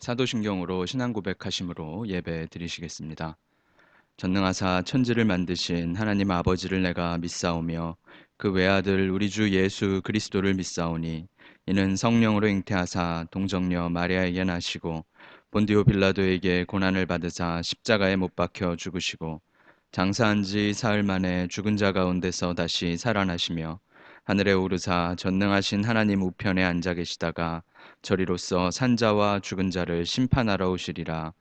사도신경으로 신앙 고백하심으로 예배 드리시겠습니다. 전능하사 천지를 만드신 하나님 아버지를 내가 믿사오며 그 외아들 우리 주 예수 그리스도를 믿사오니 이는 성령으로 잉태하사 동정녀 마리아에게 나시고 본디오 빌라도에게 고난을 받으사 십자가에 못 박혀 죽으시고 장사한 지 사흘 만에 죽은 자 가운데서 다시 살아나시며 하늘에 오르사 전능하신 하나님 우편에 앉아 계시다가 저리로서 산자와 죽은 자를 심판하러 오시리라.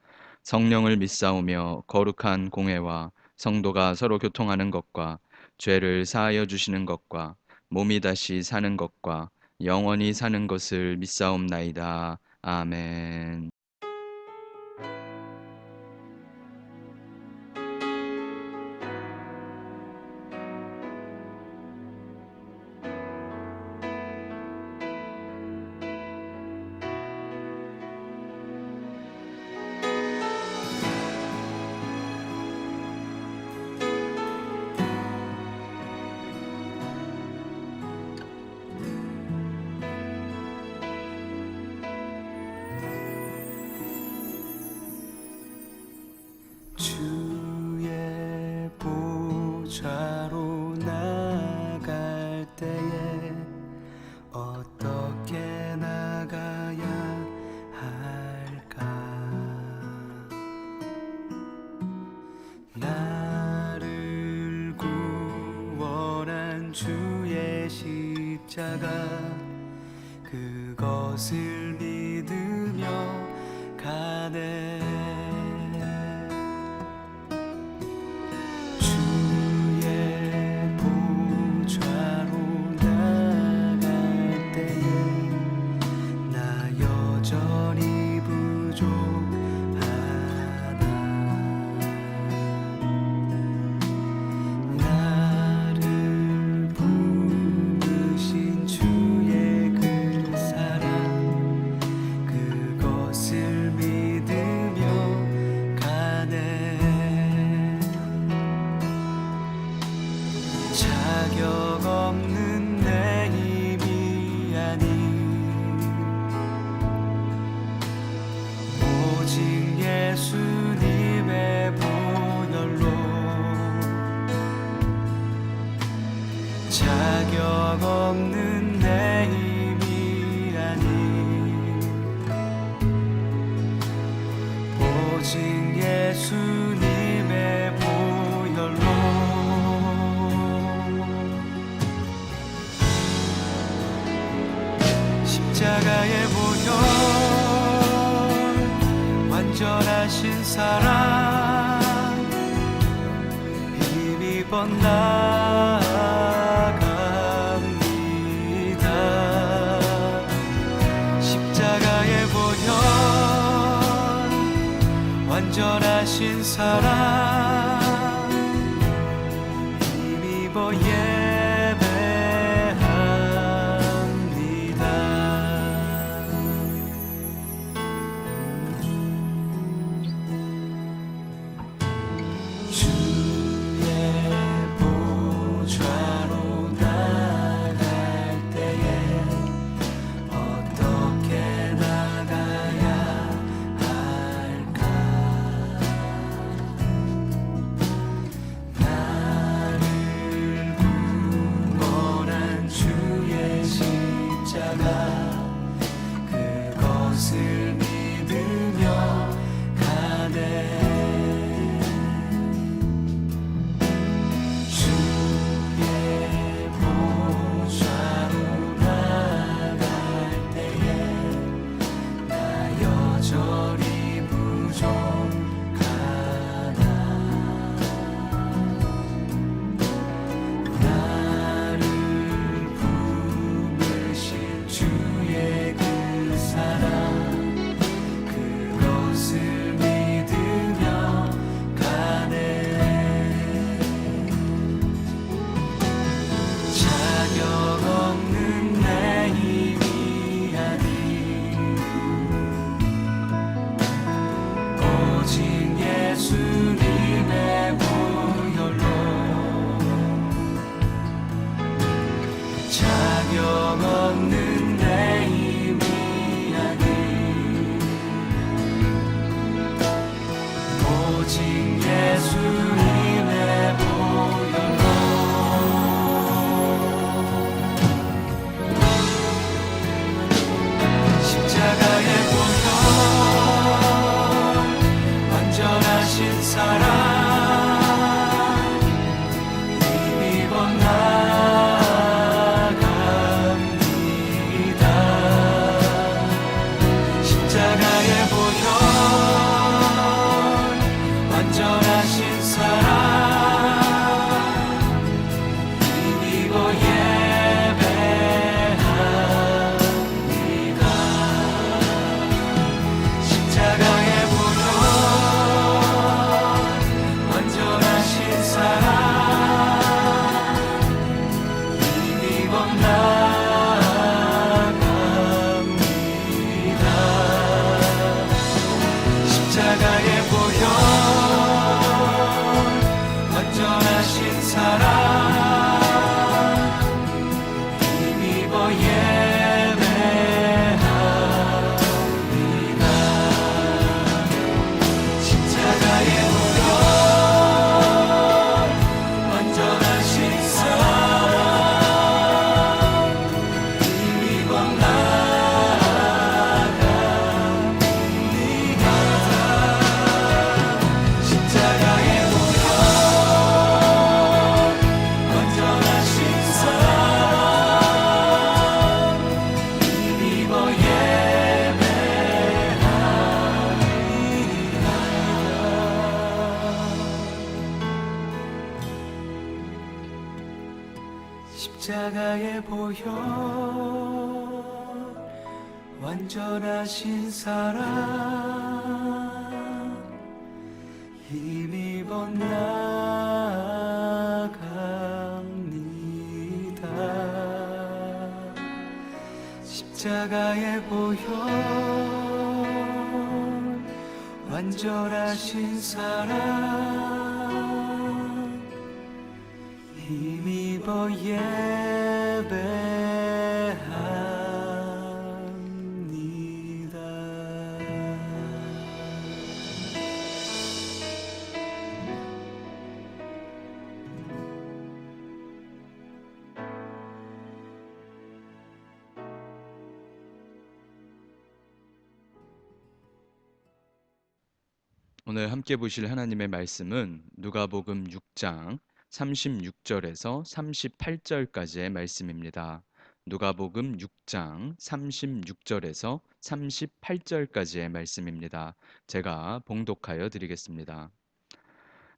성령을 믿사오며 거룩한 공회와 성도가 서로 교통하는 것과 죄를 사하여 주시는 것과 몸이 다시 사는 것과 영원히 사는 것을 믿사옵나이다. 아멘. 주의 보좌로 나갈 때에 어떻게 나가야 할까? 나를 구원한 주의 십자가 그것을 믿으며 가네. 자격 없는 내 힘이 아닌 오직 예수님의 보혈로 자격 없는 내 힘이 아닌 오직 예수님의 보혈로 십자가의 보혈 완전하신 사랑 힘입어 나갑니다. 십자가의 보혈 완전하신 사랑 힘입어 그것을 믿으며 가네. 주의 보좌로 나갈 때에 나 여전히 부족하다. 나를 품으신 주의 그 사랑 그것을 믿으며 가네. 자격 없는 내 힘이 아닌 오직 예수님의 보혈로 자격 없는 내 힘이 아닌 십자가의 보혈 완전하신 사랑 힘입어 나갑니다. 십자가의 보혈 완전하신 사랑 힘입어 예배합니다. 오늘 함께 보실 하나님의 말씀은 누가복음 6장 36절에서 38절까지의 말씀입니다. 누가복음 6장 36절에서 38절까지의 말씀입니다. 제가 봉독하여 드리겠습니다.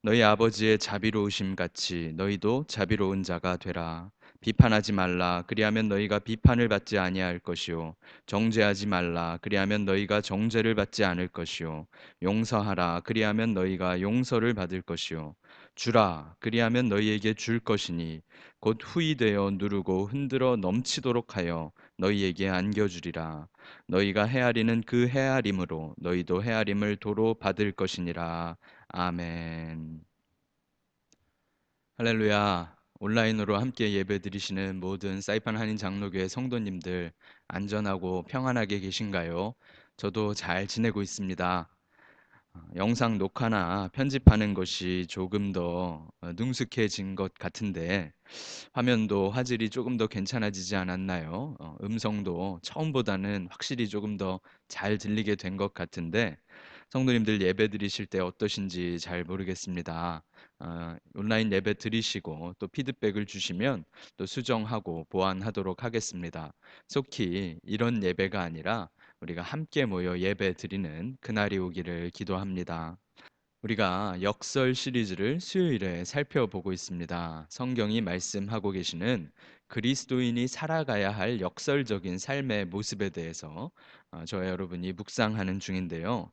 너희 아버지의 자비로우심 같이 너희도 자비로운 자가 되라. 비판하지 말라. 그리하면 너희가 비판을 받지 아니할 것이요. 정죄하지 말라. 그리하면 너희가 정죄를 받지 않을 것이요. 용서하라. 그리하면 너희가 용서를 받을 것이요. 주라. 그리하면 너희에게 줄 것이니 곧 후히 되어 누르고 흔들어 넘치도록 하여 너희에게 안겨주리라. 너희가 헤아리는 그 헤아림으로 너희도 헤아림을 도로 받을 것이니라. 아멘. 할렐루야. 온라인으로 함께 예배 드리시는 모든 사이판 한인 장로교회 성도님들 안전하고 평안하게 계신가요? 저도 잘 지내고 있습니다. 영상 녹화나 편집하는 것이 조금 더 능숙해진 것 같은데 화면도 화질이 조금 더 괜찮아지지 않았나요? 음성도 처음보다는 확실히 조금 더 잘 들리게 된 것 같은데 성도님들 예배 드리실 때 어떠신지 잘 모르겠습니다. 온라인 예배 드리시고 또 피드백을 주시면 또 수정하고 보완하도록 하겠습니다. 속히 이런 예배가 아니라 우리가 함께 모여 예배 드리는 그날이 오기를 기도합니다. 우리가 역설 시리즈를 수요일에 살펴보고 있습니다. 성경이 말씀하고 계시는 그리스도인이 살아가야 할 역설적인 삶의 모습에 대해서 저와 여러분이 묵상하는 중인데요.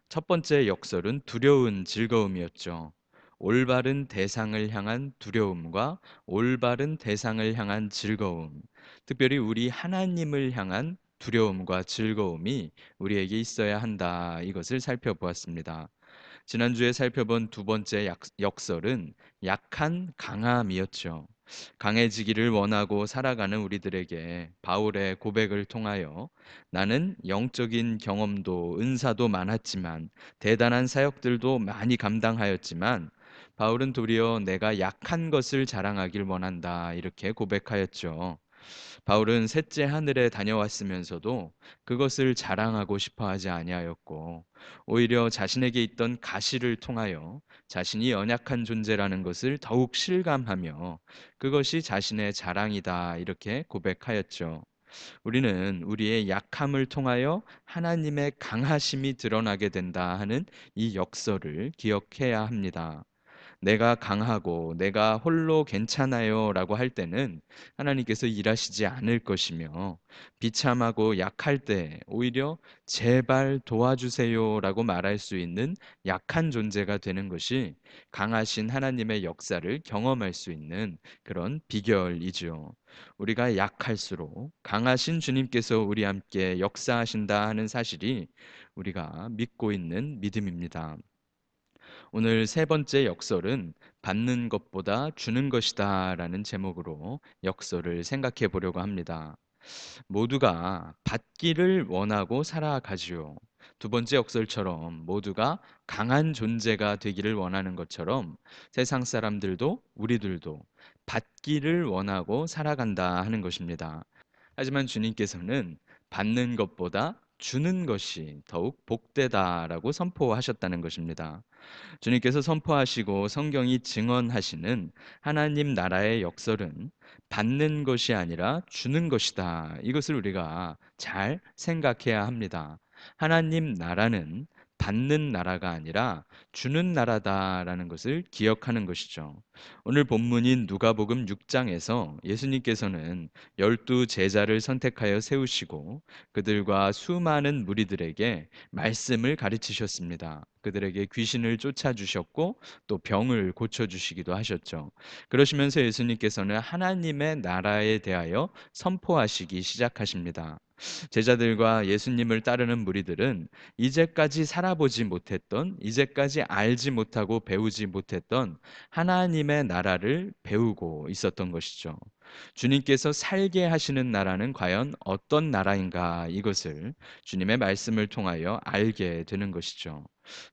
첫 번째 역설은 두려운 즐거움이었죠. 올바른 대상을 향한 두려움과 올바른 대상을 향한 즐거움, 특별히 우리 하나님을 향한 두려움과 즐거움이 우리에게 있어야 한다. 이것을 살펴보았습니다. 지난주에 살펴본 두 번째 역설은 약한 강함이었죠. 강해지기를 원하고 살아가는 우리들에게 바울의 고백을 통하여 나는 영적인 경험도 은사도 많았지만 대단한 사역들도 많이 감당하였지만 바울은 도리어 내가 약한 것을 자랑하길 원한다 이렇게 고백하였죠. 바울은 셋째 하늘에 다녀왔으면서도 그것을 자랑하고 싶어 하지 아니하였고 오히려 자신에게 있던 가시를 통하여 자신이 연약한 존재라는 것을 더욱 실감하며 그것이 자신의 자랑이다 이렇게 고백하였죠. 우리는 우리의 약함을 통하여 하나님의 강하심이 드러나게 된다 하는 이 역설을 기억해야 합니다. 내가 강하고 내가 홀로 괜찮아요 라고 할 때는 하나님께서 일하시지 않을 것이며 비참하고 약할 때 오히려 제발 도와주세요 라고 말할 수 있는 약한 존재가 되는 것이 강하신 하나님의 역사를 경험할 수 있는 그런 비결이죠. 우리가 약할수록 강하신 주님께서 우리 함께 역사하신다 하는 사실이 우리가 믿고 있는 믿음입니다. 오늘 세 번째 역설은 받는 것보다 주는 것이다 라는 제목으로 역설을 생각해 보려고 합니다. 모두가 받기를 원하고 살아가지요. 두 번째 역설처럼 모두가 강한 존재가 되기를 원하는 것처럼 세상 사람들도 우리들도 받기를 원하고 살아간다 하는 것입니다. 하지만 주님께서는 받는 것보다 주는 것이 더욱 복되다라고 선포하셨다는 것입니다. 주님께서 선포하시고 성경이 증언하시는 하나님 나라의 역설은 받는 것이 아니라 주는 것이다. 이것을 우리가 잘 생각해야 합니다. 하나님 나라는 받는 나라가 아니라 주는 나라다라는 것을 기억하는 것이죠. 오늘 본문인 누가복음 6장에서 예수님께서는 12 제자를 선택하여 세우시고 그들과 수많은 무리들에게 말씀을 가르치셨습니다. 그들에게 귀신을 쫓아주셨고 또 병을 고쳐주시기도 하셨죠. 그러시면서 예수님께서는 하나님의 나라에 대하여 선포하시기 시작하십니다. 제자들과 예수님을 따르는 무리들은 이제까지 살아보지 못했던, 이제까지 알지 못하고 배우지 못했던 하나님의 나라를 배우고 있었던 것이죠. 주님께서 살게 하시는 나라는 과연 어떤 나라인가 이것을 주님의 말씀을 통하여 알게 되는 것이죠.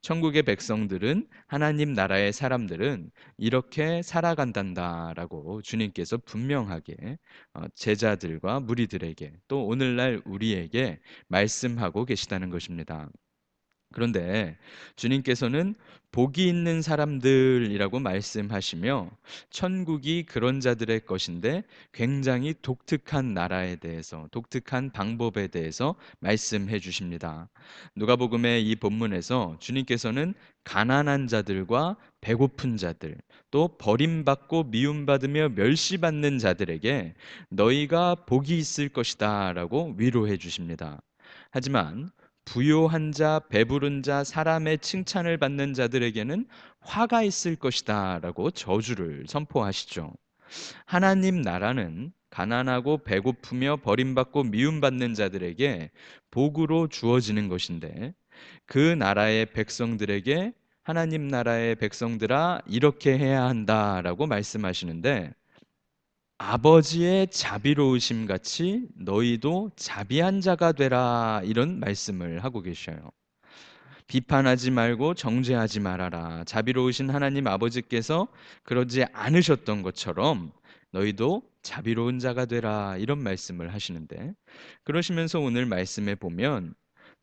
천국의 백성들은 하나님 나라의 사람들은 이렇게 살아간단다라고 주님께서 분명하게 제자들과 무리들에게 또 오늘날 우리에게 말씀하고 계시다는 것입니다. 그런데 주님께서는 복이 있는 사람들이라고 말씀하시며 천국이 그런 자들의 것인데 굉장히 독특한 나라에 대해서 독특한 방법에 대해서 말씀해 주십니다. 누가복음의 이 본문에서 주님께서는 가난한 자들과 배고픈 자들 또 버림받고 미움받으며 멸시받는 자들에게 너희가 복이 있을 것이다라고 위로해 주십니다. 하지만 부요한 자, 배부른 자, 사람의 칭찬을 받는 자들에게는 화가 있을 것이다라고 저주를 선포하시죠. 하나님 나라는 가난하고 배고프며 버림받고 미움받는 자들에게 복으로 주어지는 것인데 그 나라의 백성들에게 하나님 나라의 백성들아 이렇게 해야 한다라고 말씀하시는데 아버지의 자비로우심 같이 너희도 자비한 자가 되라 이런 말씀을 하고 계셔요. 비판하지 말고 정죄하지 말아라. 자비로우신 하나님 아버지께서 그러지 않으셨던 것처럼 너희도 자비로운 자가 되라. 이런 말씀을 하시는데 그러시면서 오늘 말씀에 보면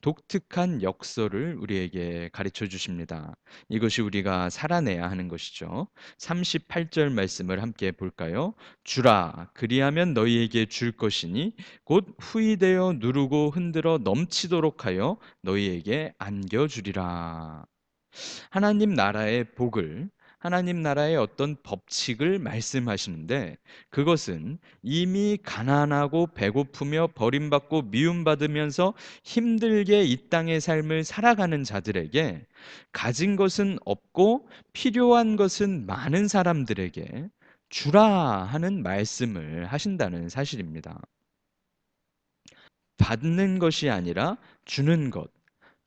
독특한 역설을 우리에게 가르쳐 주십니다. 이것이 우리가 살아내야 하는 것이죠. 38절 말씀을 함께 볼까요? 주라 그리하면 너희에게 줄 것이니 곧 후이되어 누르고 흔들어 넘치도록 하여 너희에게 안겨주리라. 하나님 나라의 복을 하나님 나라의 어떤 법칙을 말씀하시는데 그것은 이미 가난하고 배고프며 버림받고 미움받으면서 힘들게 이 땅의 삶을 살아가는 자들에게 가진 것은 없고 필요한 것은 많은 사람들에게 주라 하는 말씀을 하신다는 사실입니다. 받는 것이 아니라 주는 것.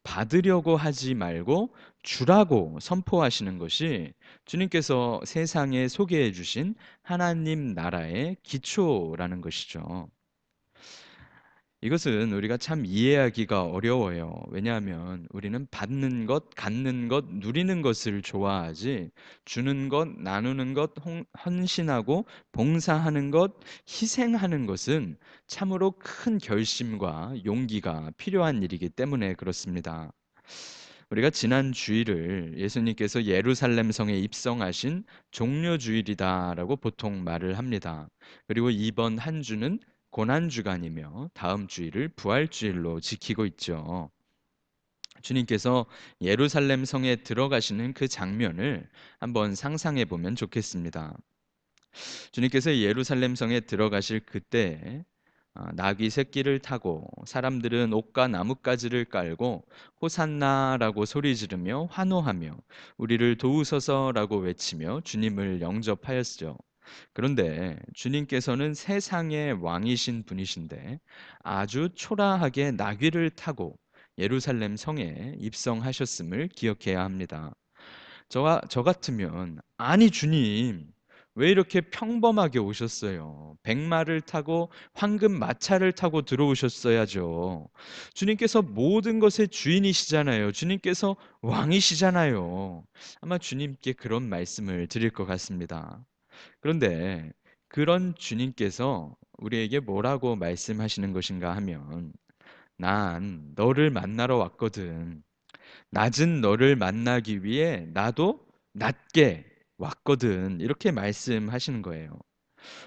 받으려고 하지 말고 주라고 선포하시는 것이 주님께서 세상에 소개해 주신 하나님 나라의 기초라는 것이죠. 이것은 우리가 참 이해하기가 어려워요. 왜냐하면 우리는 받는 것, 갖는 것, 누리는 것을 좋아하지 주는 것, 나누는 것, 헌신하고 봉사하는 것, 희생하는 것은 참으로 큰 결심과 용기가 필요한 일이기 때문에 그렇습니다. 우리가 지난 주일을 예수님께서 예루살렘 성에 입성하신 종려 주일이다라고 보통 말을 합니다. 그리고 이번 한 주는 고난 주간이며 다음 주일을 부활 주일로 지키고 있죠. 주님께서 예루살렘 성에 들어가시는 그 장면을 한번 상상해 보면 좋겠습니다. 주님께서 예루살렘 성에 들어가실 그때 나귀 새끼를 타고 사람들은 옷과 나뭇가지를 깔고 호산나라고 소리 지르며 환호하며 우리를 도우소서라고 외치며 주님을 영접하였죠. 그런데 주님께서는 세상의 왕이신 분이신데 아주 초라하게 나귀를 타고 예루살렘 성에 입성하셨음을 기억해야 합니다. 저 같으면 아니 주님 왜 이렇게 평범하게 오셨어요? 백마를 타고 황금 마차를 타고 들어오셨어야죠. 주님께서 모든 것의 주인이시잖아요. 주님께서 왕이시잖아요. 아마 주님께 그런 말씀을 드릴 것 같습니다. 그런데 그런 주님께서 우리에게 뭐라고 말씀하시는 것인가 하면 난 너를 만나러 왔거든. 낮은 너를 만나기 위해 나도 낮게 왔거든. 이렇게 말씀하시는 거예요.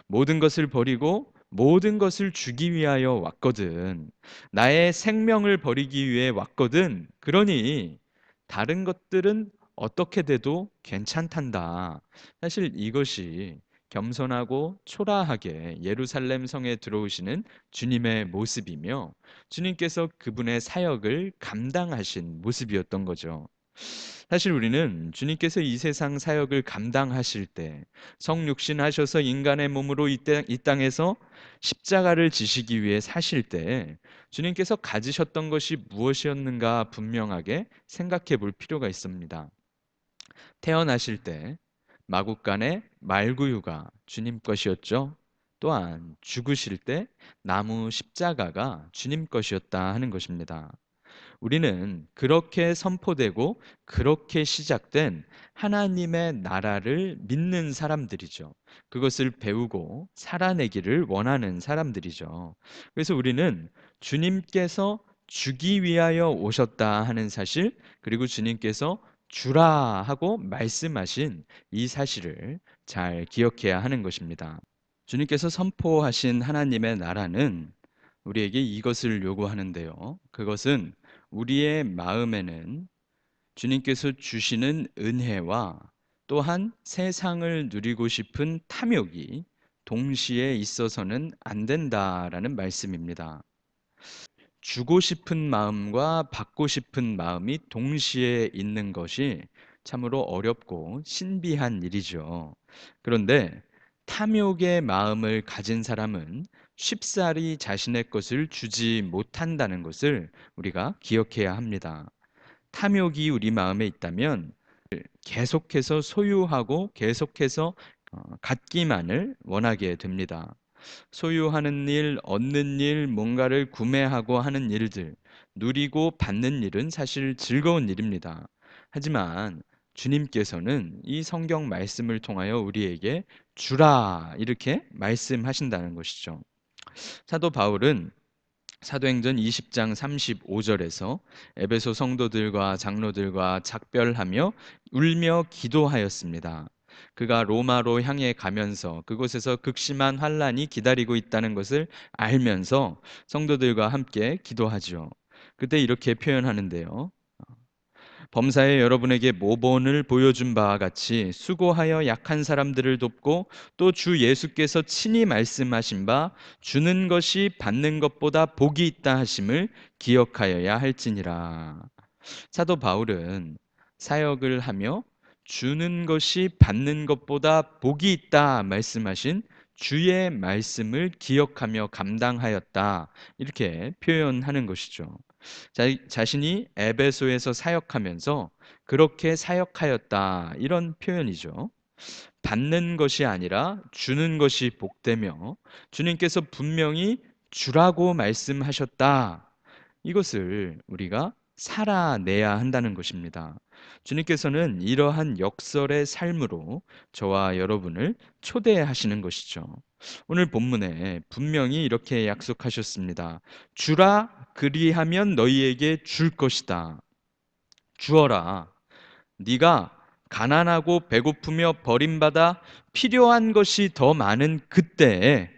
모든 것을 버리고 모든 것을 주기 위하여 왔거든. 나의 생명을 버리기 위해 왔거든. 그러니 다른 것들은 어떻게 돼도 괜찮단다. 사실 이것이 겸손하고 초라하게 예루살렘 성에 들어오시는 주님의 모습이며 주님께서 그분의 사역을 감당하신 모습이었던 거죠. 사실 우리는 주님께서 이 세상 사역을 감당하실 때 성육신 하셔서 인간의 몸으로 이 땅에서 십자가를 지시기 위해 사실 때 주님께서 가지셨던 것이 무엇이었는가 분명하게 생각해 볼 필요가 있습니다. 태어나실 때 마국간의 말구유가 주님 것이었죠. 또한 죽으실 때 나무 십자가가 주님 것이었다 하는 것입니다. 우리는 그렇게 선포되고 그렇게 시작된 하나님의 나라를 믿는 사람들이죠. 그것을 배우고 살아내기를 원하는 사람들이죠. 그래서 우리는 주님께서 주기 위하여 오셨다 하는 사실, 그리고 주님께서 주라 하고 말씀하신 이 사실을 잘 기억해야 하는 것입니다. 주님께서 선포하신 하나님의 나라는 우리에게 이것을 요구하는데요. 그것은 우리의 마음에는 주님께서 주시는 은혜와 또한 세상을 누리고 싶은 탐욕이 동시에 있어서는 안 된다라는 말씀입니다. 주고 싶은 마음과 받고 싶은 마음이 동시에 있는 것이 참으로 어렵고 신비한 일이죠. 그런데 탐욕의 마음을 가진 사람은 쉽사리 자신의 것을 주지 못한다는 것을 우리가 기억해야 합니다. 탐욕이 우리 마음에 있다면 계속해서 소유하고 계속해서 갖기만을 원하게 됩니다. 소유하는 일, 얻는 일, 뭔가를 구매하고 하는 일들, 누리고 받는 일은 사실 즐거운 일입니다. 하지만 주님께서는 이 성경 말씀을 통하여 우리에게 주라 이렇게 말씀하신다는 것이죠. 사도 바울은 사도행전 20장 35절에서 에베소 성도들과 장로들과 작별하며 울며 기도하였습니다. 그가 로마로 향해 가면서 그곳에서 극심한 환란이 기다리고 있다는 것을 알면서 성도들과 함께 기도하죠. 그때 이렇게 표현하는데요. 범사에 여러분에게 모본을 보여준 바와 같이 수고하여 약한 사람들을 돕고 또 주 예수께서 친히 말씀하신 바 주는 것이 받는 것보다 복이 있다 하심을 기억하여야 할지니라. 사도 바울은 사역을 하며 주는 것이 받는 것보다 복이 있다 말씀하신 주의 말씀을 기억하며 감당하였다. 이렇게 표현하는 것이죠. 자신이 에베소에서 사역하면서 그렇게 사역하였다. 이런 표현이죠. 받는 것이 아니라 주는 것이 복되며 주님께서 분명히 주라고 말씀하셨다. 이것을 우리가 살아내야 한다는 것입니다. 주님께서는 이러한 역설의 삶으로 저와 여러분을 초대하시는 것이죠. 오늘 본문에 분명히 이렇게 약속하셨습니다. 주라 그리하면 너희에게 줄 것이다. 주어라. 네가 가난하고 배고프며 버림받아 필요한 것이 더 많은 그때에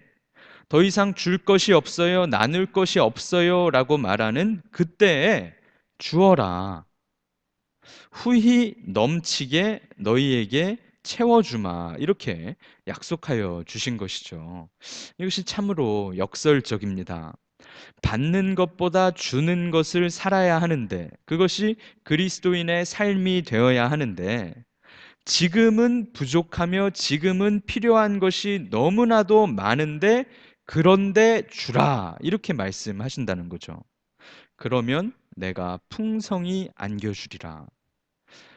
더 이상 줄 것이 없어요, 나눌 것이 없어요 라고 말하는 그때에 주어라. 후히 넘치게 너희에게 채워주마. 이렇게 약속하여 주신 것이죠. 이것이 참으로 역설적입니다. 받는 것보다 주는 것을 살아야 하는데, 그것이 그리스도인의 삶이 되어야 하는데, 지금은 부족하며 지금은 필요한 것이 너무나도 많은데 그런데 주라 이렇게 말씀하신다는 거죠. 그러면 내가 풍성히 안겨주리라.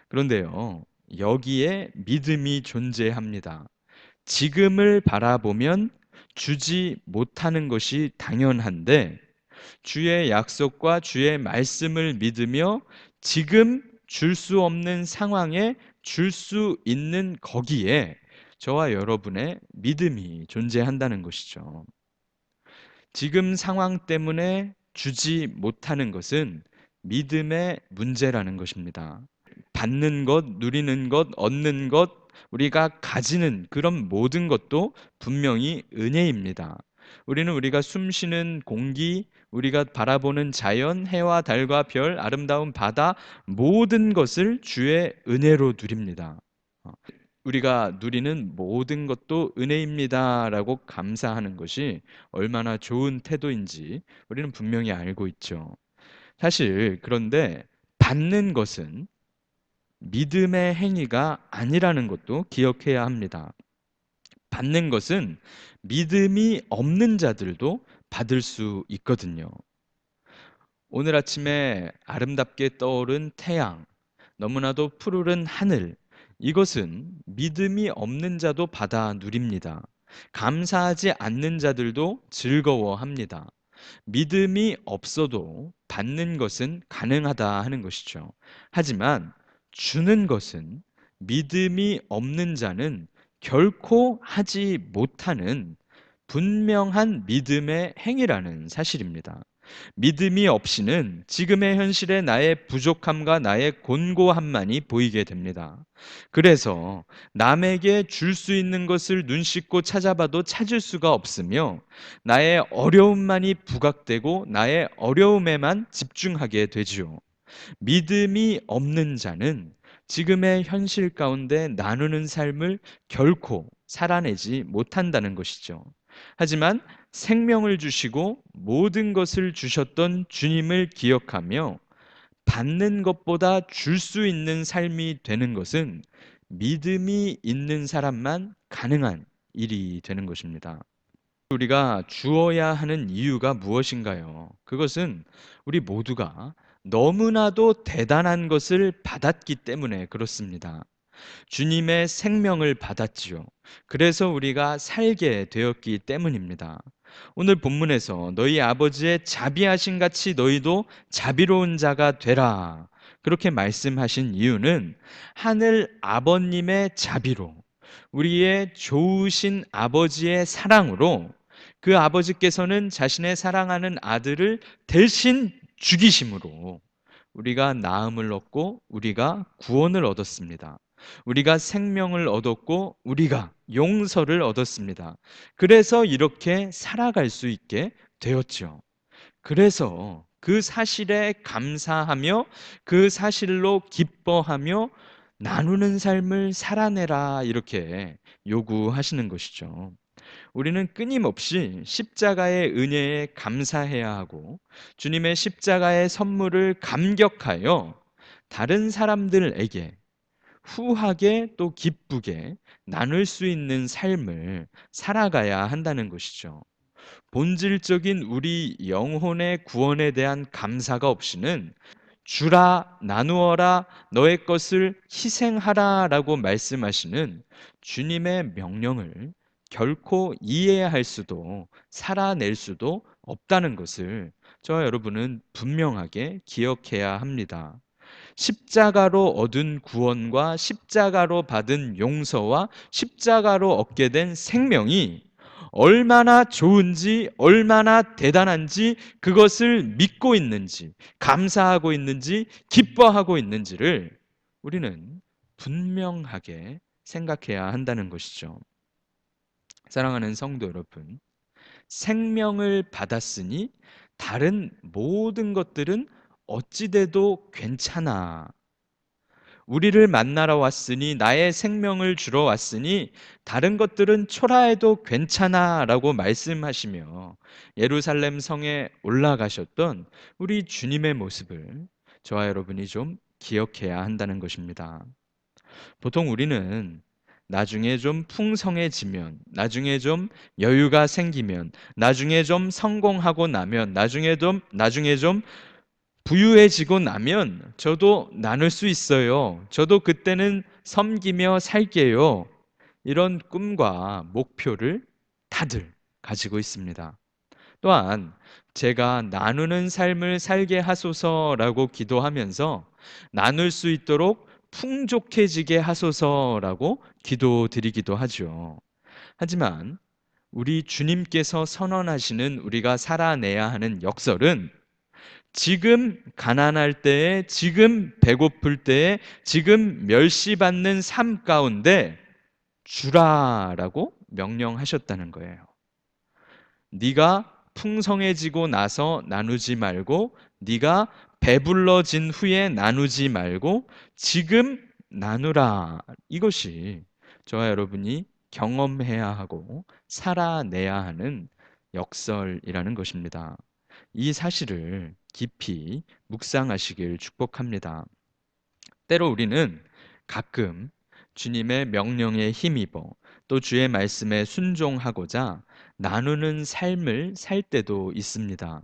그런데요, 여기에 믿음이 존재합니다. 지금을 바라보면 주지 못하는 것이 당연한데 주의 약속과 주의 말씀을 믿으며 지금 줄 수 없는 상황에 줄 수 있는 거기에 저와 여러분의 믿음이 존재한다는 것이죠. 지금 상황 때문에 주지 못하는 것은 믿음의 문제라는 것입니다. 받는 것, 누리는 것, 얻는 것, 우리가 가지는 그런 모든 것도 분명히 은혜입니다. 우리는 우리가 숨쉬는 공기, 우리가 바라보는 자연, 해와 달과 별, 아름다운 바다, 모든 것을 주의 은혜로 누립니다. 어, 우리가 누리는 모든 것도 은혜입니다라고 감사하는 것이 얼마나 좋은 태도인지 우리는 분명히 알고 있죠. 사실 그런데 받는 것은 믿음의 행위가 아니라는 것도 기억해야 합니다. 받는 것은 믿음이 없는 자들도 받을 수 있거든요. 오늘 아침에 아름답게 떠오른 태양, 너무나도 푸르른 하늘, 이것은 믿음이 없는 자도 받아 누립니다. 감사하지 않는 자들도 즐거워합니다. 믿음이 없어도 받는 것은 가능하다 하는 것이죠. 하지만 주는 것은 믿음이 없는 자는 결코 하지 못하는 분명한 믿음의 행위라는 사실입니다. 믿음이 없이는 지금의 현실에 나의 부족함과 나의 곤고함만이 보이게 됩니다. 그래서 남에게 줄 수 있는 것을 눈 씻고 찾아봐도 찾을 수가 없으며 나의 어려움만이 부각되고 나의 어려움에만 집중하게 되지요. 믿음이 없는 자는 지금의 현실 가운데 나누는 삶을 결코 살아내지 못한다는 것이죠. 하지만 생명을 주시고 모든 것을 주셨던 주님을 기억하며 받는 것보다 줄 수 있는 삶이 되는 것은 믿음이 있는 사람만 가능한 일이 되는 것입니다. 우리가 주어야 하는 이유가 무엇인가요? 그것은 우리 모두가 너무나도 대단한 것을 받았기 때문에 그렇습니다. 주님의 생명을 받았지요. 그래서 우리가 살게 되었기 때문입니다. 오늘 본문에서 너희 아버지의 자비하신 같이 너희도 자비로운 자가 되라. 그렇게 말씀하신 이유는 하늘 아버님의 자비로 우리의 좋으신 아버지의 사랑으로 그 아버지께서는 자신의 사랑하는 아들을 대신 죽이심으로 우리가 나음을 얻고 우리가 구원을 얻었습니다. 우리가 생명을 얻었고 우리가 용서를 얻었습니다. 그래서 이렇게 살아갈 수 있게 되었죠. 그래서 그 사실에 감사하며 그 사실로 기뻐하며 나누는 삶을 살아내라 이렇게 요구하시는 것이죠. 우리는 끊임없이 십자가의 은혜에 감사해야 하고 주님의 십자가의 선물을 감격하여 다른 사람들에게 후하게 또 기쁘게 나눌 수 있는 삶을 살아가야 한다는 것이죠. 본질적인 우리 영혼의 구원에 대한 감사가 없이는 주라 나누어라 너의 것을 희생하라라고 말씀하시는 주님의 명령을 결코 이해할 수도 살아낼 수도 없다는 것을 저와 여러분은 분명하게 기억해야 합니다. 십자가로 얻은 구원과 십자가로 받은 용서와 십자가로 얻게 된 생명이 얼마나 좋은지, 얼마나 대단한지, 그것을 믿고 있는지, 감사하고 있는지, 기뻐하고 있는지를 우리는 분명하게 생각해야 한다는 것이죠. 사랑하는 성도 여러분, 생명을 받았으니 다른 모든 것들은 어찌돼도 괜찮아. 우리를 만나러 왔으니 나의 생명을 주러 왔으니 다른 것들은 초라해도 괜찮아라고 말씀하시며 예루살렘 성에 올라가셨던 우리 주님의 모습을 저와 여러분이 좀 기억해야 한다는 것입니다. 보통 우리는 나중에 좀 풍성해지면, 나중에 좀 여유가 생기면, 나중에 좀 성공하고 나면, 나중에 좀 부유해지고 나면 저도 나눌 수 있어요. 저도 그때는 섬기며 살게요. 이런 꿈과 목표를 다들 가지고 있습니다. 또한 제가 나누는 삶을 살게 하소서라고 기도하면서 나눌 수 있도록 풍족해지게 하소서라고 기도드리기도 하죠. 하지만 우리 주님께서 선언하시는 우리가 살아내야 하는 역설은 지금 가난할 때에, 지금 배고플 때에, 지금 멸시받는 삶 가운데 주라라고 명령하셨다는 거예요. 네가 풍성해지고 나서 나누지 말고 네가 배불러진 후에 나누지 말고 지금 나누라. 이것이 저와 여러분이 경험해야 하고 살아내야 하는 역설이라는 것입니다. 이 사실을 깊이 묵상하시길 축복합니다. 때로 우리는 가끔 주님의 명령에 힘입어 또 주의 말씀에 순종하고자 나누는 삶을 살 때도 있습니다.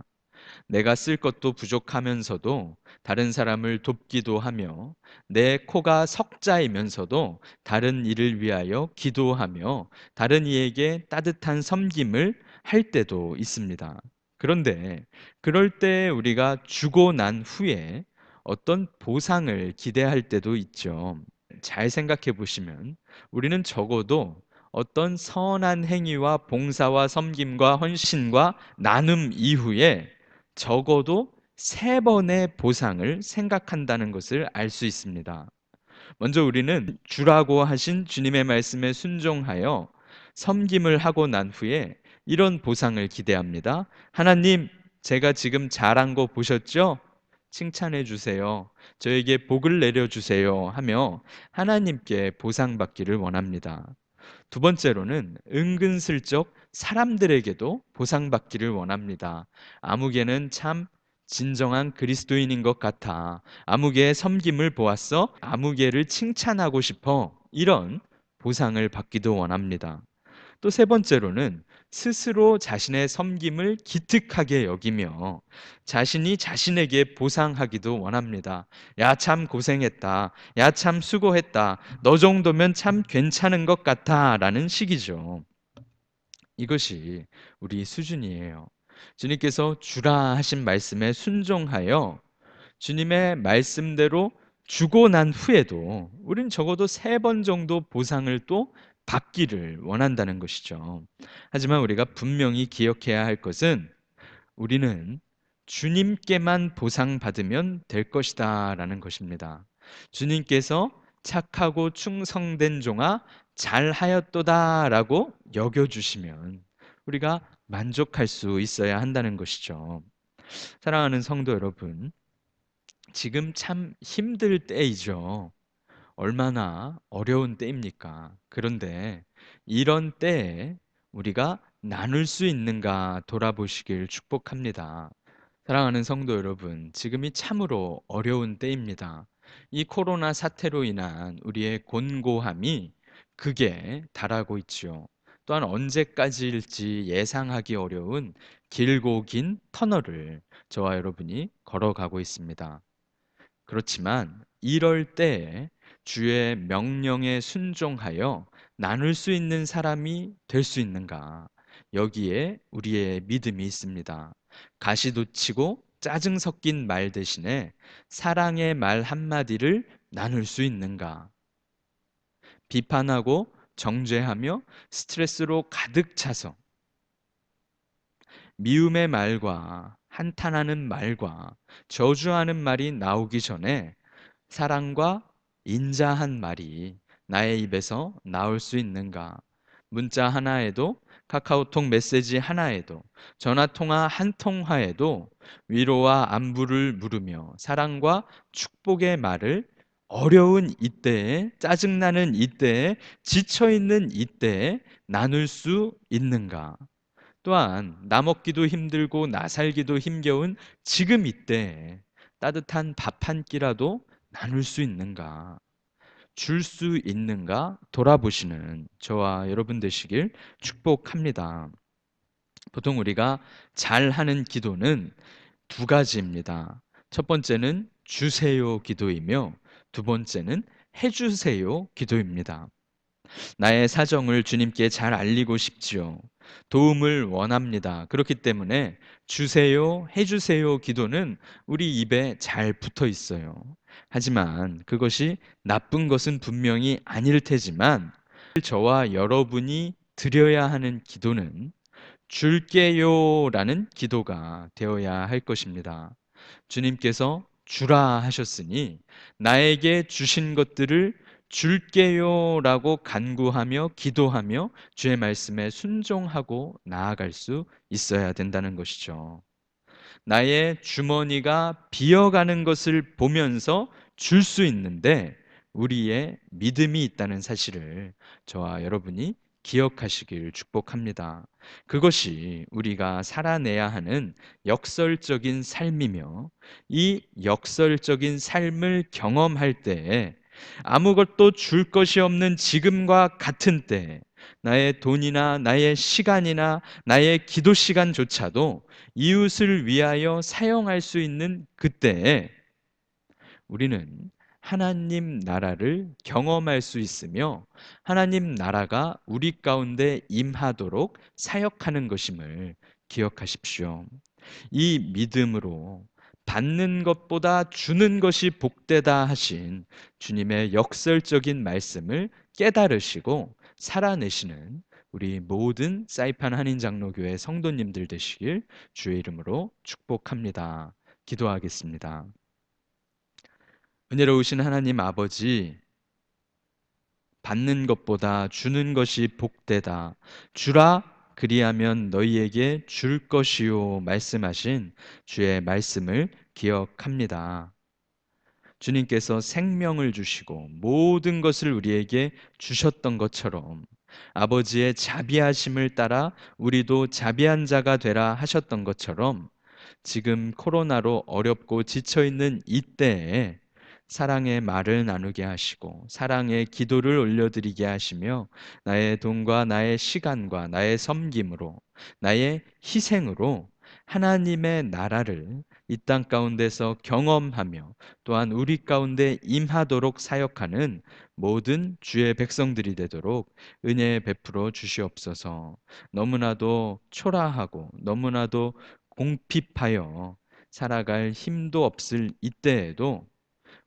내가 쓸 것도 부족하면서도 다른 사람을 돕기도 하며 내 코가 석자이면서도 다른 이를 위하여 기도하며 다른 이에게 따뜻한 섬김을 할 때도 있습니다. 그런데 그럴 때 우리가 주고 난 후에 어떤 보상을 기대할 때도 있죠. 잘 생각해 보시면 우리는 적어도 어떤 선한 행위와 봉사와 섬김과 헌신과 나눔 이후에 적어도 세 번의 보상을 생각한다는 것을 알 수 있습니다. 먼저 우리는 주라고 하신 주님의 말씀에 순종하여 섬김을 하고 난 후에 이런 보상을 기대합니다. 하나님, 제가 지금 잘한 거 보셨죠? 칭찬해 주세요. 저에게 복을 내려 주세요. 하며 하나님께 보상받기를 원합니다. 두 번째로는 은근슬쩍 사람들에게도 보상받기를 원합니다. 아무개는 참 진정한 그리스도인인 것 같아. 아무개의 섬김을 보았어. 아무개를 칭찬하고 싶어. 이런 보상을 받기도 원합니다. 또 세 번째로는 스스로 자신의 섬김을 기특하게 여기며 자신이 자신에게 보상하기도 원합니다. 야, 참 고생했다. 야, 참 수고했다. 너 정도면 참 괜찮은 것 같아. 라는 식이죠. 이것이 우리 수준이에요. 주님께서 주라 하신 말씀에 순종하여 주님의 말씀대로 주고 난 후에도 우린 적어도 세 번 정도 보상을 또 받기를 원한다는 것이죠. 하지만 우리가 분명히 기억해야 할 것은 우리는 주님께만 보상받으면 될 것이다 라는 것입니다. 주님께서 착하고 충성된 종아 잘하였도다 라고 여겨주시면 우리가 만족할 수 있어야 한다는 것이죠. 사랑하는 성도 여러분, 지금 참 힘들 때이죠. 얼마나 어려운 때입니까? 그런데 이런 때에 우리가 나눌 수 있는가 돌아보시길 축복합니다. 사랑하는 성도 여러분, 지금이 참으로 어려운 때입니다. 이 코로나 사태로 인한 우리의 곤고함이 극에 달하고 있지요. 또한 언제까지일지 예상하기 어려운 길고 긴 터널을 저와 여러분이 걸어가고 있습니다. 그렇지만 이럴 때에 주의 명령에 순종하여 나눌 수 있는 사람이 될 수 있는가? 여기에 우리의 믿음이 있습니다. 가시돋치고 짜증 섞인 말 대신에 사랑의 말 한마디를 나눌 수 있는가? 비판하고 정죄하며 스트레스로 가득 차서 미움의 말과 한탄하는 말과 저주하는 말이 나오기 전에 사랑과 인자한 말이 나의 입에서 나올 수 있는가? 문자 하나에도 카카오톡 메시지 하나에도 전화 통화 한 통화에도 위로와 안부를 물으며 사랑과 축복의 말을 어려운 이때에 짜증나는 이때에 지쳐 있는 이때에 나눌 수 있는가? 또한 나 먹기도 힘들고 나 살기도 힘겨운 지금 이때에 따뜻한 밥 한 끼라도 나눌 수 있는가, 줄 수 있는가 돌아보시는 저와 여러분 되시길 축복합니다. 보통 우리가 잘하는 기도는 두 가지입니다. 첫 번째는 주세요 기도이며 두 번째는 해주세요 기도입니다. 나의 사정을 주님께 잘 알리고 싶지요. 도움을 원합니다. 그렇기 때문에 주세요, 해주세요 기도는 우리 입에 잘 붙어 있어요. 하지만 그것이 나쁜 것은 분명히 아닐 테지만 저와 여러분이 드려야 하는 기도는 줄게요 라는 기도가 되어야 할 것입니다. 주님께서 주라 하셨으니 나에게 주신 것들을 줄게요라고 간구하며 기도하며 주의 말씀에 순종하고 나아갈 수 있어야 된다는 것이죠. 나의 주머니가 비어가는 것을 보면서 줄 수 있는데 우리의 믿음이 있다는 사실을 저와 여러분이 기억하시길 축복합니다. 그것이 우리가 살아내야 하는 역설적인 삶이며 이 역설적인 삶을 경험할 때에 아무것도 줄 것이 없는 지금과 같은 때 나의 돈이나 나의 시간이나 나의 기도 시간조차도 이웃을 위하여 사용할 수 있는 그때에 우리는 하나님 나라를 경험할 수 있으며 하나님 나라가 우리 가운데 임하도록 사역하는 것임을 기억하십시오. 이 믿음으로 받는 것보다 주는 것이 복되다 하신 주님의 역설적인 말씀을 깨달으시고 살아내시는 우리 모든 사이판 한인장로교회 성도님들 되시길 주의 이름으로 축복합니다. 기도하겠습니다. 은혜로우신 하나님 아버지, 받는 것보다 주는 것이 복되다. 주라, 그리하면 너희에게 줄 것이요 말씀하신 주의 말씀을 기억합니다. 주님께서 생명을 주시고 모든 것을 우리에게 주셨던 것처럼 아버지의 자비하심을 따라 우리도 자비한 자가 되라 하셨던 것처럼 지금 코로나로 어렵고 지쳐있는 이때에 사랑의 말을 나누게 하시고 사랑의 기도를 올려드리게 하시며 나의 돈과 나의 시간과 나의 섬김으로 나의 희생으로 하나님의 나라를 이 땅 가운데서 경험하며 또한 우리 가운데 임하도록 사역하는 모든 주의 백성들이 되도록 은혜 베풀어 주시옵소서. 너무나도 초라하고 너무나도 공핍하여 살아갈 힘도 없을 이때에도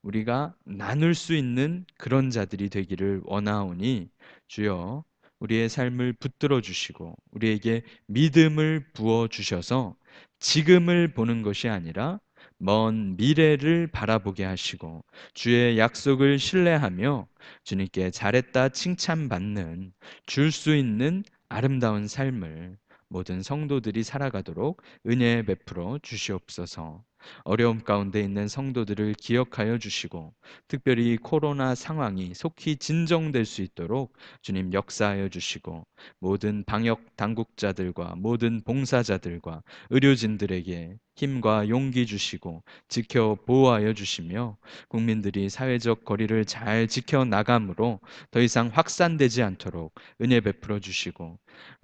우리가 나눌 수 있는 그런 자들이 되기를 원하오니 주여 우리의 삶을 붙들어 주시고 우리에게 믿음을 부어 주셔서 지금을 보는 것이 아니라 먼 미래를 바라보게 하시고 주의 약속을 신뢰하며 주님께 잘했다 칭찬받는 줄 수 있는 아름다운 삶을 모든 성도들이 살아가도록 은혜 베풀어 주시옵소서. 어려움 가운데 있는 성도들을 기억하여 주시고 특별히 코로나 상황이 속히 진정될 수 있도록 주님 역사하여 주시고 모든 방역 당국자들과 모든 봉사자들과 의료진들에게 힘과 용기 주시고 지켜 보호하여 주시며 국민들이 사회적 거리를 잘 지켜 나감으로 더 이상 확산되지 않도록 은혜 베풀어 주시고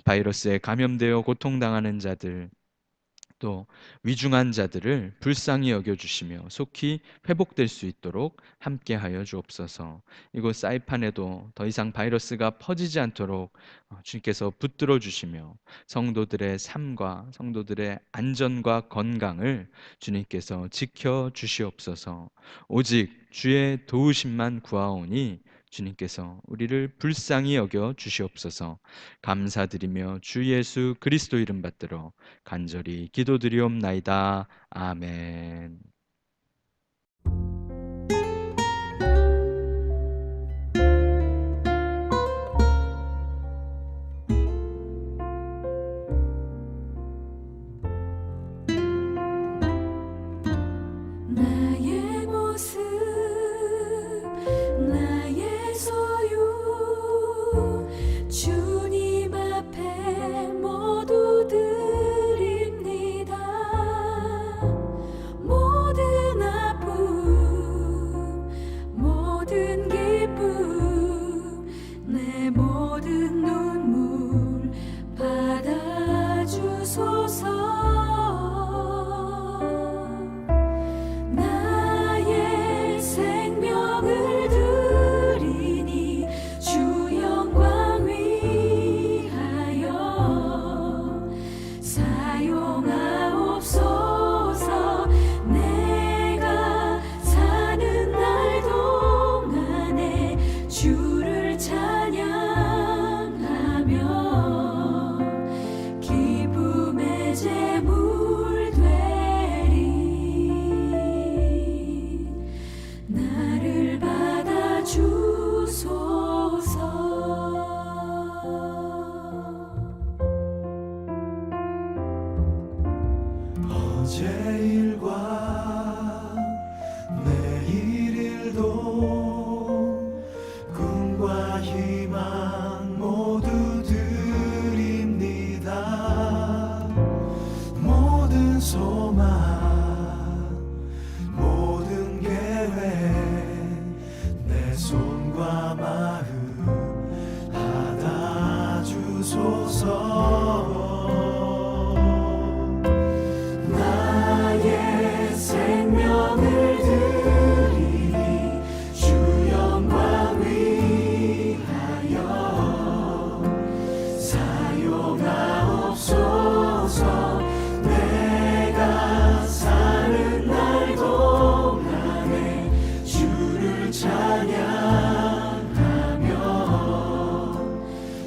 바이러스에 감염되어 고통당하는 자들 또 위중한 자들을 불쌍히 여겨주시며 속히 회복될 수 있도록 함께하여 주옵소서. 이곳 사이판에도 더 이상 바이러스가 퍼지지 않도록 주님께서 붙들어 주시며 성도들의 삶과 성도들의 안전과 건강을 주님께서 지켜 주시옵소서. 오직 주의 도우심만 구하오니 주님께서 우리를 불쌍히 여겨 주시옵소서. 감사드리며 주 예수 그리스도 이름 받들어 간절히 기도드리옵나이다. 아멘. 나의 모습 나의 소유 주님 앞에 모두 드립니다. 모든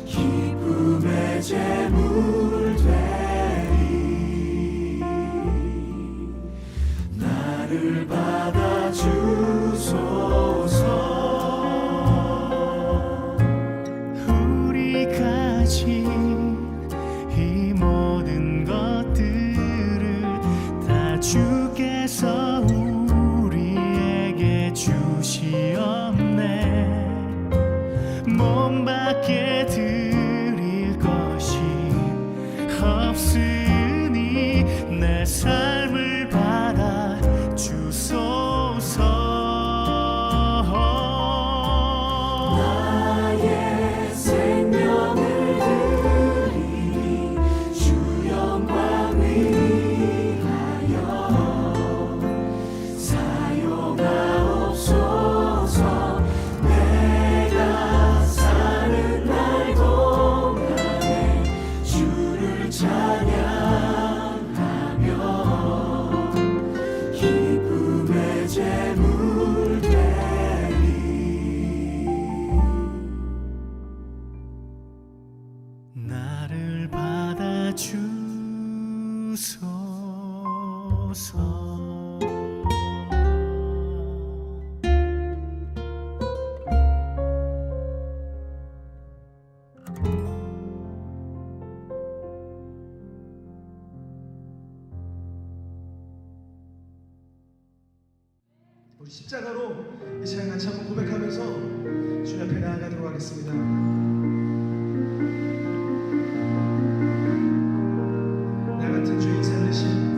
기쁨의 제물 되리. 나를 받아 주소서. 우리 가진 이 모든 것들을 다 주께서 우리에게 주시옵네. 몸밖에 드릴 것이 없으니 내 삶을 받아 주소서. 나의 생명을 드리 주 영광 위하여 사용하옵소서. 내가 사는 날 동안에 주를 찬양하며 기쁨의 제물 되리. 나를 받아 주소서. 우리 십자가로 이 시간 같이 한번 고백하면서 주 앞에 나아가도록 하겠습니다. 나 같은 죄인 살리신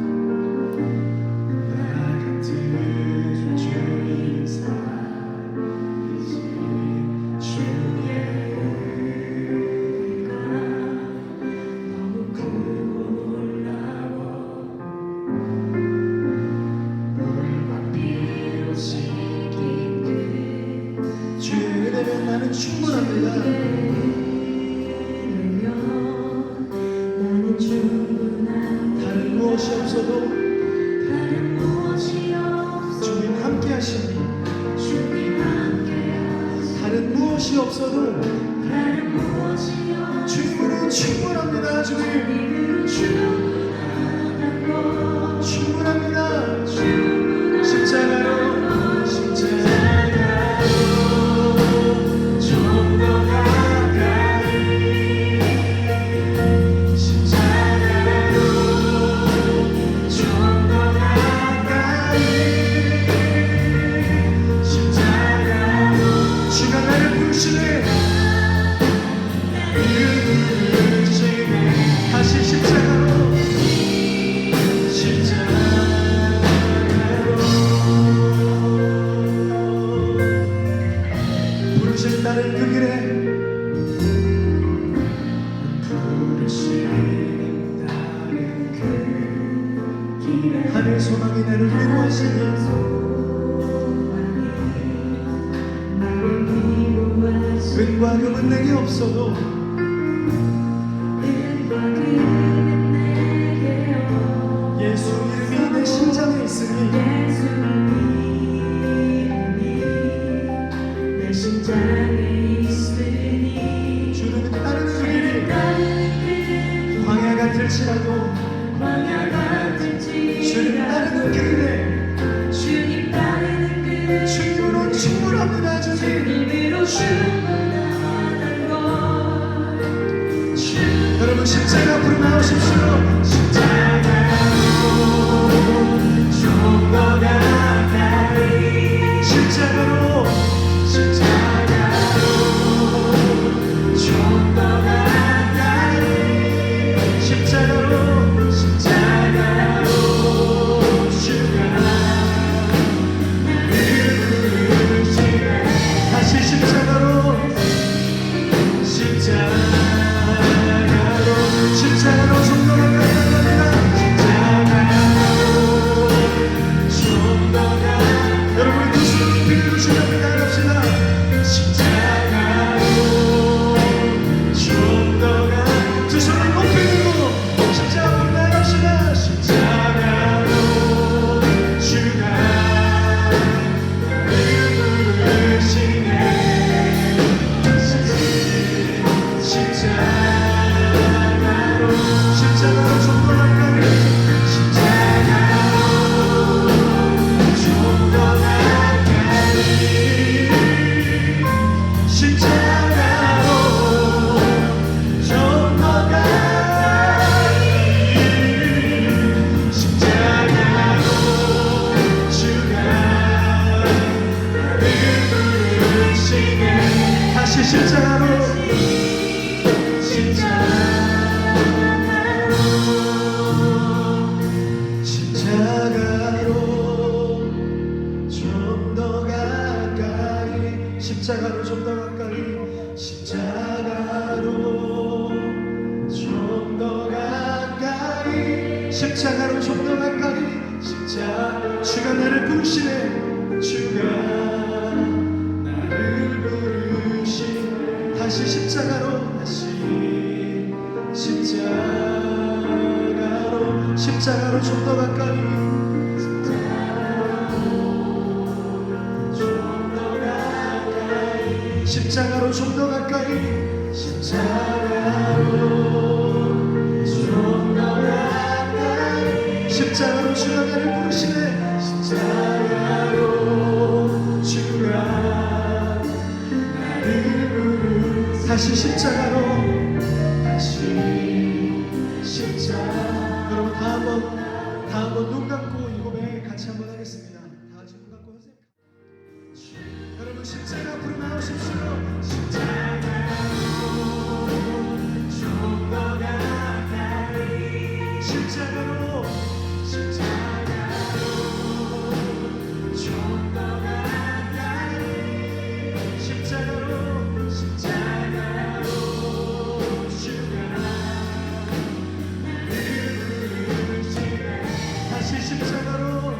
주의 은혜가 너무 크고 놀라워 물과 피로 씻긴 그 주의 은혜면 나는 충분합니다. 다른 무엇이 없어도 주님 함께 하시니 다른 무엇이 없어도 주님으로 충분합니다. 주님 충분합니다. 십자가로 좀 더 가까이 십자가로 좀 더 가까이 십자가로 주가 나를 부르시네. 다시 십자가로 부르신 나를 그 길에 부르신 나를 그 길에 하늘 소망이 나를 위로하시니 은과 금은 내게 없어도 예수 이름이 내 심장에 있으니 주를 따르는 그 길이 광야 같을지라도 주를 따르는 그 길에 주님으로 충분합니다. 주님 여러분 십자가 앞으로 나오십시오. 십자가로 좀 더 가까이 십자가로 좀 더 가까이 십자가로 주가 나를 부르시네. 다시 십자가로 좀 더 가까이 다시 십자가로 좀 더 가까이 십자가로 좀 더 가까이 십자가로 좀 더 가까이 십자가로 좀 더 가까이 주가 나를 부르시네 주가 나를 부르시 다시 십자가로 다시 십자가로 좀 더 가까이 십자가로 좀 더 가까이 십자가로 주가 나를 부르시네 십자가로 주가 나를 부르시네 다시 십자가로 여러분 다 한번 눈 감고 이 고백 같이 한번 하겠습니다. 다 같이 눈 감고 하세요. 여러분 십자가 앞으로 나오십시오. 좀 더 가까이 십자가로 좀 더 가까이 십자가로 주가 다시 십자가로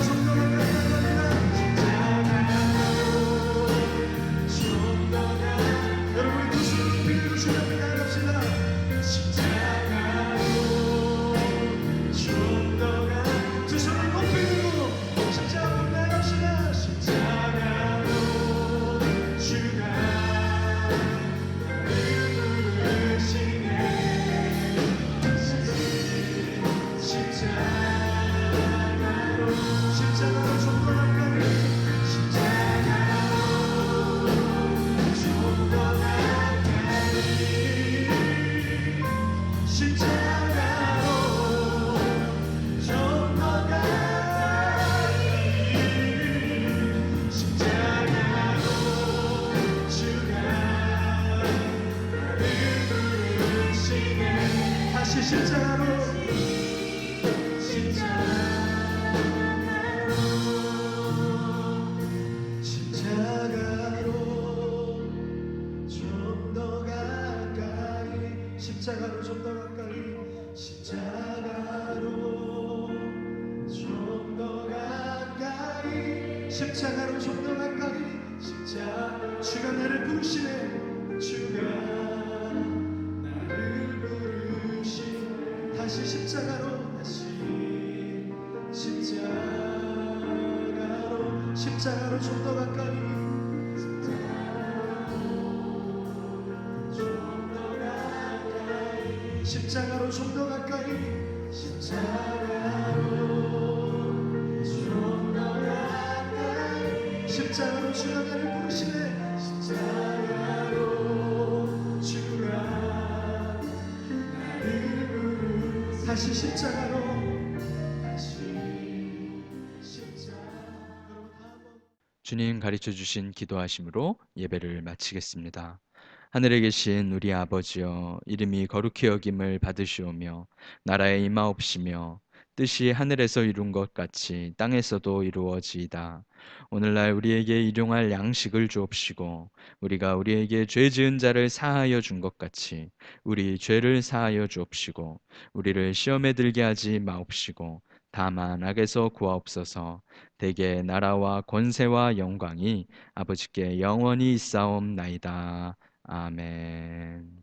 좀 더 가까이 여러분 두 손을 빌리고 주님께 나갑시다. 두 손을 높이 들고 십자가로 나갑시다. 십자가로 주가 부르시네 십자가로 좀 더 가까이 다시 십자가로 좀 더 가까이 십자가로 좀 더 가까이 좀 더 가까이 십자가로 좀 더 가까이 주가 나를 부르시네 주가 나를 부르시 다시 십자가로 십자가로 좀 더 가까이 십자가로 좀 더 가까이 십자가로 주가 나를 부르시네 주가 나를 부르시네 다시 십자가로 주님 가르쳐 주신 기도하심으로 예배를 마치겠습니다. 하늘에 계신 우리 아버지여, 이름이 거룩히 여김을 받으시오며 나라에 임하옵시며 뜻이 하늘에서 이룬 것 같이 땅에서도 이루어지이다. 오늘날 우리에게 일용할 양식을 주옵시고 우리가 우리에게 죄 지은 자를 사하여 준 것 같이 우리 죄를 사하여 주옵시고 우리를 시험에 들게 하지 마옵시고 다만 악에서 구하옵소서. 대개 나라와 권세와 영광이 아버지께 영원히 있사옵나이다. 아멘.